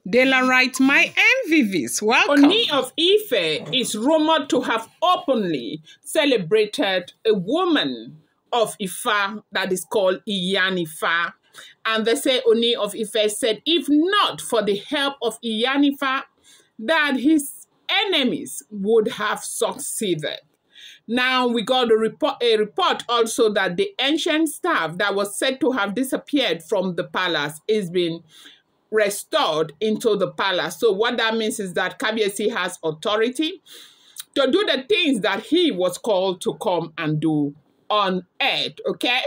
Dela writes, my MVVs, welcome. Ooni of Ife is rumored to have openly celebrated a woman of Ifa that is called Iyanifa. And they say Ooni of Ife said, if not for the help of Iyanifa, that his enemies would have succeeded. Now we got a report also that the ancient staff that was said to have disappeared from the palace is being restored into the palace. So what that means is that Kabiyesi has authority to do the things that he was called to come and do on earth, okay?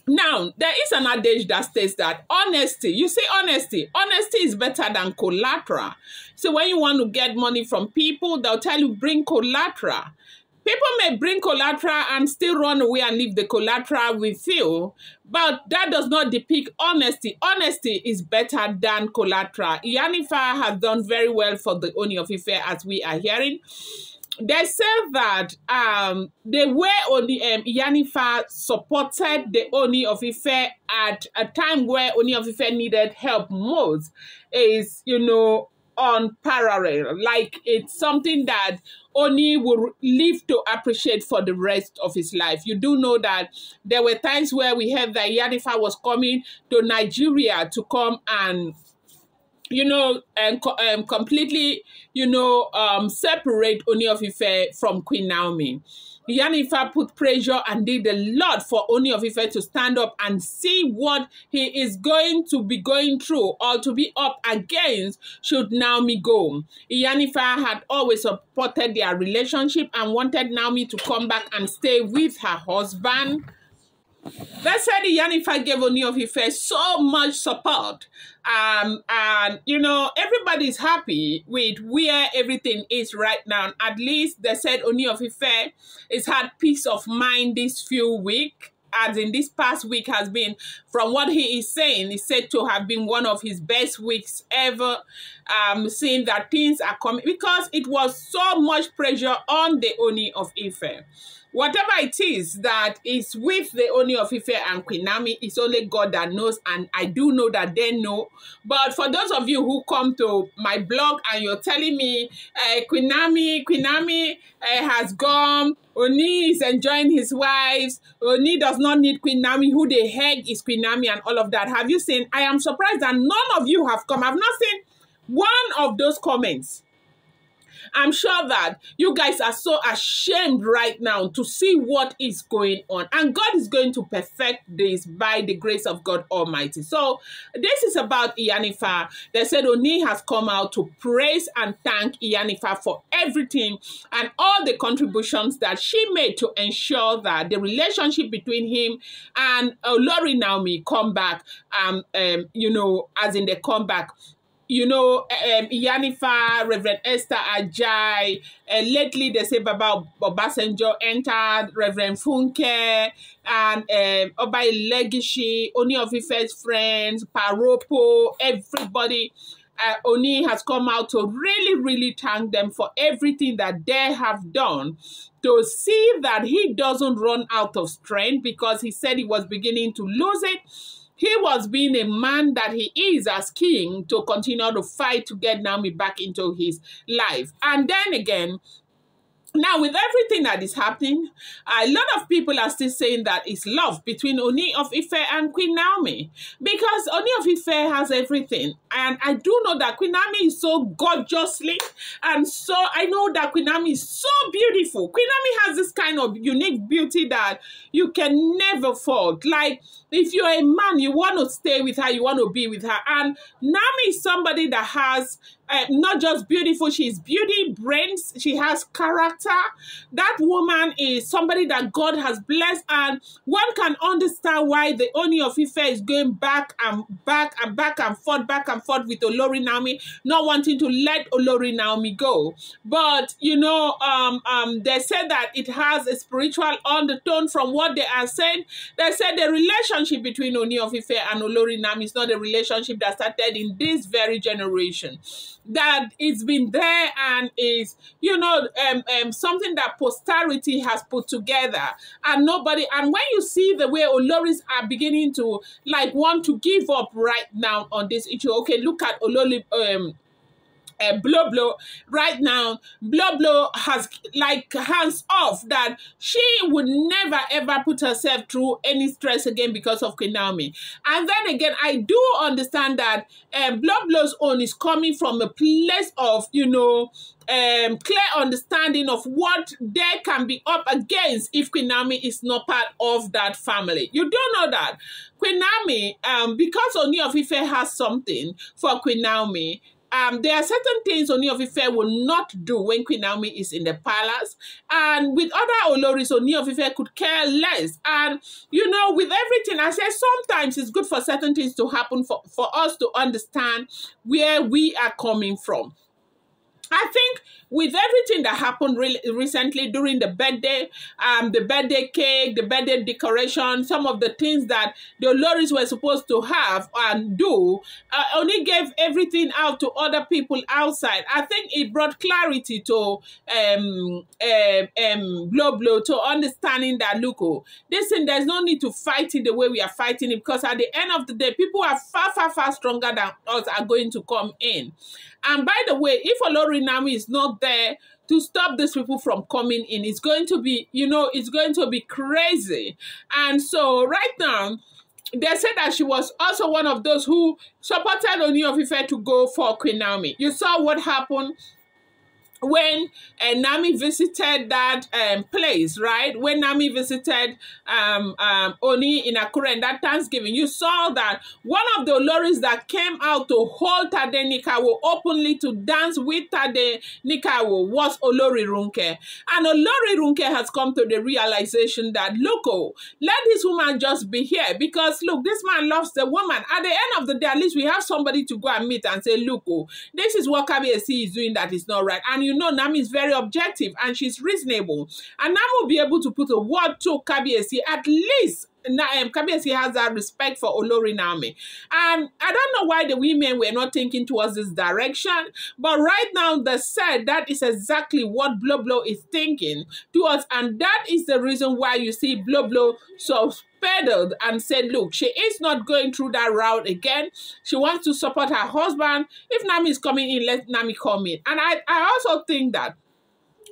Now, there is an adage that states that honesty, you say honesty is better than collateral. So when you want to get money from people, they'll tell you bring collateral. People may bring collateral and still run away and leave the collateral with you, but that does not depict honesty. Honesty is better than collateral. Iyanifa has done very well for the Ooni of Ife, as we are hearing. They say that the way Iyanifa supported the Ooni of Ife at a time where Ooni of Ife needed help most is, you know, unparalleled. Like, it's something that Ooni will live to appreciate for the rest of his life. You do know that there were times where we heard that Iyanifa was coming to Nigeria to come and, you know, and completely, you know, separate Ooni of Ife from Queen Naomi. Iyanifa put pressure and did a lot for Ooni of Ife to stand up and see what he is going to be going through or to be up against should Naomi go. Iyanifa had always supported their relationship and wanted Naomi to come back and stay with her husband. That said, Iyanifa gave Ooni of Ife so much support. And, you know, everybody's happy with where everything is right now. At least they said Ooni of Ife has had peace of mind this few weeks. As in this past week has been, from what he is saying, is said to have been one of his best weeks ever, seeing that things are coming, because it was so much pressure on the Ooni of Ife. Whatever it is that is with the Ooni of Ife and Queen Naomi, it's only God that knows, and I do know that they know. But for those of you who come to my blog and you're telling me Queen Naomi has gone, Ooni is enjoying his wives, Ooni does not need Queen Naomi, who the heck is Queen Naomi and all of that, have you seen? I am surprised that none of you have come. I've not seen one of those comments. I'm sure that you guys are so ashamed right now to see what is going on. And God is going to perfect this by the grace of God Almighty. So this is about Iyanifa. They said Ooni has come out to praise and thank Iyanifa for everything and all the contributions that she made to ensure that the relationship between him and Olori Naomi come back, you know, as in the comeback. You know, Iyanifa, Reverend Esther Ajay, lately they say Baba Obasanjo entered, Reverend Funke, and Oba Legacy, Ooni of Ife's friends, Paropo, everybody. Ooni has come out to really thank them for everything that they have done, to see that he doesn't run out of strength, because he said he was beginning to lose it. He was being a man that he is as king to continue to fight to get Naomi back into his life. And then again, now, with everything that is happening, a lot of people are still saying that it's love between Ooni of Ife and Queen Naomi, because Ooni of Ife has everything. And I do know that Queen Naomi is so gorgeously, and so I know that Queen Naomi is so beautiful. Queen Naomi has this kind of unique beauty that you can never fault. Like, if you're a man, you want to stay with her, you want to be with her. And Naomi is somebody that has not just beautiful, she's beauty, brains, she has character. That woman is somebody that God has blessed, and one can understand why the Ooni of Ife is going back and forth with Olori Naomi, not wanting to let Olori Naomi go. But, you know, they said that it has a spiritual undertone from what they are saying. They said the relationship relationship between Ooni of Ife and Olori Naomi is not a relationship that started in this very generation. That it's been there and is, something that posterity has put together. And nobody, and when you see the way Oloris are beginning to like want to give up right now on this issue, okay, look at Olori, Blo Blo right now. Blo Blo has like hands off that she would never ever put herself through any stress again because of Queen Naomi. And then again, I do understand that Blo Blo's own is coming from a place of clear understanding of what they can be up against if Queen Naomi is not part of that family. You do know that Queen Naomi, because Ooni of Ife has something for Queen Naomi. There are certain things Ooni of Ife will not do when Queen Naomi is in the palace. And with other Oloris, Ooni of Ife could care less. And, with everything, I say sometimes it's good for certain things to happen for us to understand where we are coming from. I think with everything that happened recently during the birthday cake, the birthday decoration, some of the things that the Oloris were supposed to have and do, only gave everything out to other people outside. I think it brought clarity to Blo Blo, to understanding that, look, this thing, there's no need to fight it the way we are fighting it, because at the end of the day, people are far, far, far stronger than us are going to come in. And by the way, if Olori Naomi is not there to stop these people from coming in, it's going to be, it's going to be crazy. And so right now, they said that she was also one of those who supported Ooni of Ife to go for Queen Naomi. You saw what happened when Naomi visited that place, right? When Naomi visited Oni in Akure in that Thanksgiving, you saw that one of the Oloris that came out to hold Tade Nikawo openly to dance with Tade Nikawo was Olori Runke. And Olori Runke has come to the realization that, look, let this woman just be here, because, look, this man loves the woman. At the end of the day, at least we have somebody to go and meet and say, look, this is what Kabiyesi is doing that is not right. And Naomi is very objective and she's reasonable. And Naomi will be able to put a word to Kabiyesi. At least Kabiyesi has that respect for Olori Naomi. And I don't know why the women were not thinking towards this direction. But right now, they said that is exactly what Blo Blo is thinking towards. And that is the reason why you see Blo Blo so pedaled and said, look, she is not going through that route again. She wants to support her husband. If Naomi is coming in, let Naomi come in. And I also think that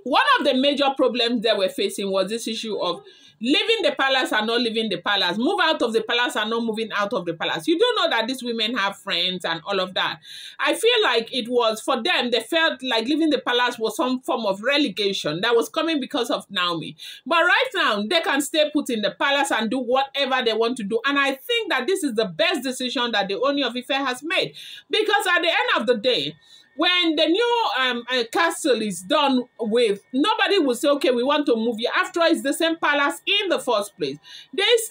one of the major problems they were facing was this issue of leaving the palace and not leaving the palace, move out of the palace and not moving out of the palace. You do know that these women have friends and all of that. I feel like it was, for them, they felt like leaving the palace was some form of relegation that was coming because of Naomi. But right now, they can stay put in the palace and do whatever they want to do. And I think that this is the best decision that the Ooni of Ife has made. Because at the end of the day, when the new castle is done with, nobody will say, okay, we want to move you. After all, it's the same palace in the first place. This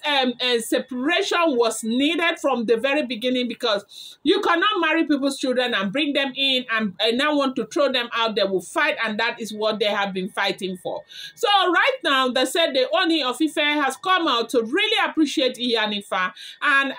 separation was needed from the very beginning, because you cannot marry people's children and bring them in and now want to throw them out. They will fight, and that is what they have been fighting for. So right now, they said the Ooni of Ife has come out to really appreciate Iyanifa. And,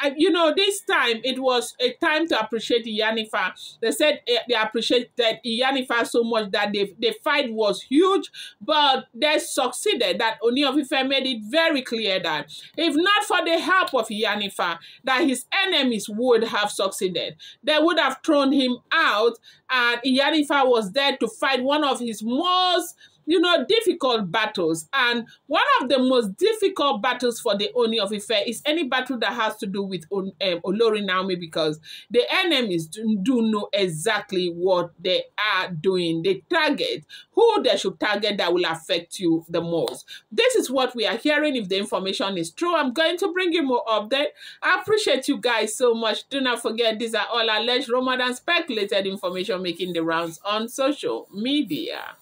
this time, it was a time to appreciate Iyanifa. They said they appreciated Iyanifa so much that the fight was huge, but they succeeded. That Ooni of Ife made it very clear that if not for the help of Iyanifa, that his enemies would have succeeded. They would have thrown him out, and Iyanifa was there to fight one of his most difficult battles. And one of the most difficult battles for the Ooni of Ife is any battle that has to do with Olori Naomi, because the enemies do know exactly what they are doing. They target who they should target that will affect you the most. This is what we are hearing. If the information is true, I'm going to bring you more update. I appreciate you guys so much. Do not forget, these are all alleged, rumored, and speculated information making the rounds on social media.